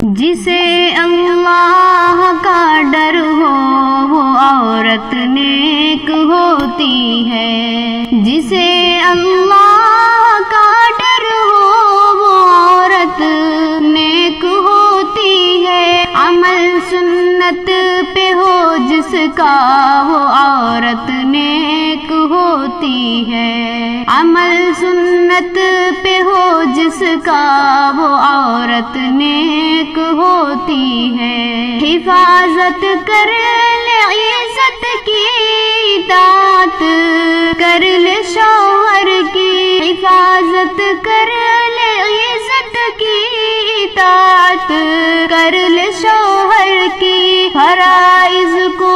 جسے اللہ کا ڈر ہو وہ عورت نیک ہوتی ہے، جسے اللہ کا ڈر ہو وہ عورت نیک ہوتی ہے، عمل سنت پہ ہو جس کا وہ عورت نیک ہوتی ہے، عمل سنت پہ ہو جس کا وہ عورت نیک ہوتی ہے، حفاظت کر لے عزت کی، اطاعت کر لے شوہر کی، حفاظت کر لے عزت کی، اطاعت کر لے شوہر کی، فرائض کو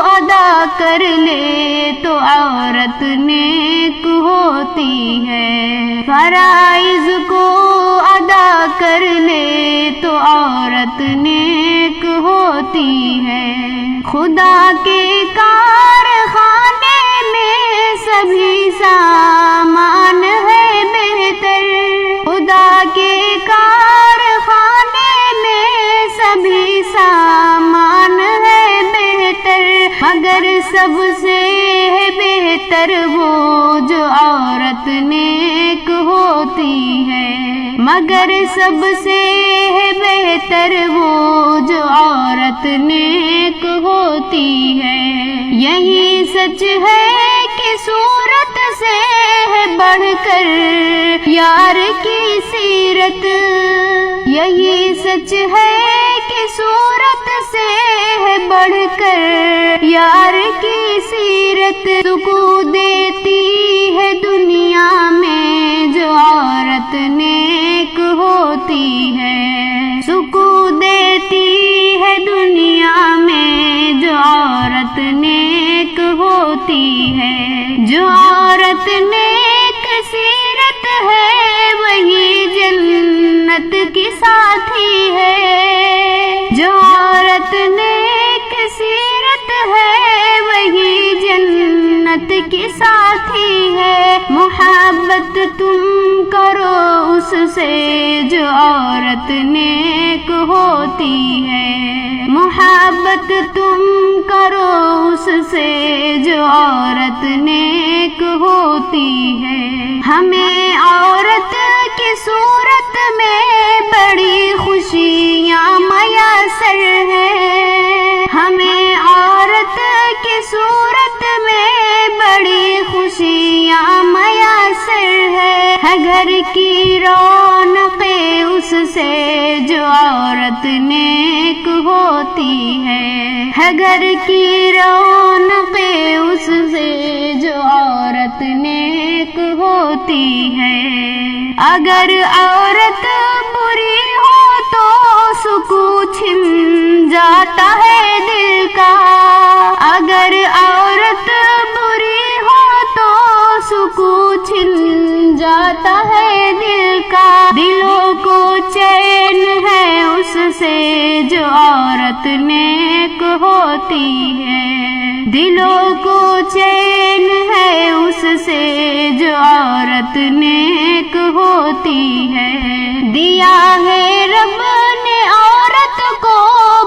ادا کر لے تو عورت نیک ہوتی ہے، فرائض کو ادا کر لے تو عورت نیک ہوتی ہے، خدا کے کارخانے میں سبھی سامان ہے بہتر، خدا کے کارخانے میں سبھی سامان ہے بہتر، مگر سب سے ہے بہتر وہ جو عورت نیک ہوتی ہے، مگر سب سے ہے بہتر وہ جو عورت نیک ہوتی ہے، یہی سچ ہے کہ صورت سے ہے بڑھ کر یار کی سیرت، یہی سچ ہے کہ صورت سے ہے بڑھ کر یار کی سیرت، سکون دیتی ہے دنیا میں جو عورت نیک ہوتی ہے، سکون دیتی ہے دنیا میں جو عورت نیک ہوتی ہے، جو عورت نیک سیرت ہے وہی جنت کی ساتھی ہے، جو عورت نیک سیرت ہے وہی جنت کی ساتھی ہے، محبت تم کرو اس سے جو عورت نیک ہوتی ہے، محبت تم کرو اس سے جو عورت نیک ہوتی ہے، ہمیں عورت کی صورت میں بڑی خوشیاں میسر ہیں، ہمیں عورت کی صورت میں بڑی خوشیاں میسر ہے گھر کی رونقیں اس سے جو عورت نیک ہوتی ہے گھر کی رونقیں اس سے جو عورت نیک ہوتی ہے، اگر عورت بری ہو تو سکون چھن جاتا ہے دل کا، اگر عورت بری ہو تو سکون چھن جاتا ہے دل کا، دلوں کو چین ہے اس سے جو عورت نیک ہوتی ہے، دلوں کو چین ہے اس سے جو عورت نیک ہوتی ہے، دیا ہے رب نے عورت کو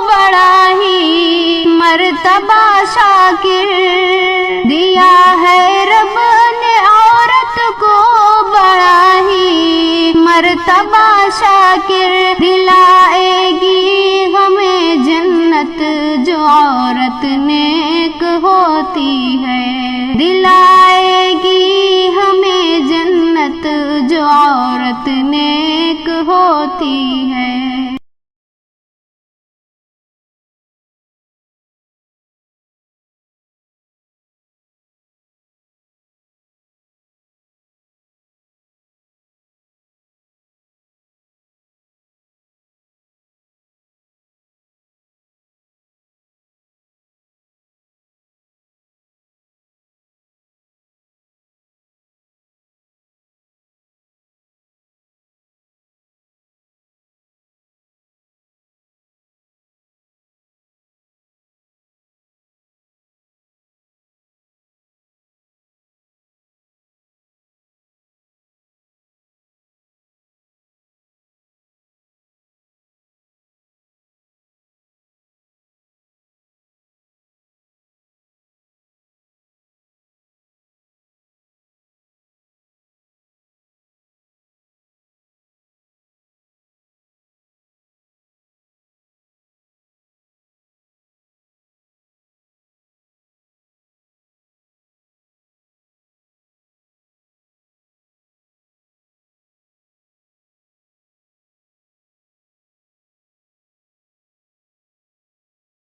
بڑا ہی مرتبہ شاکر، دیا ہے رب نے عورت کو بڑا ہی مرتبہ شاکر، دلا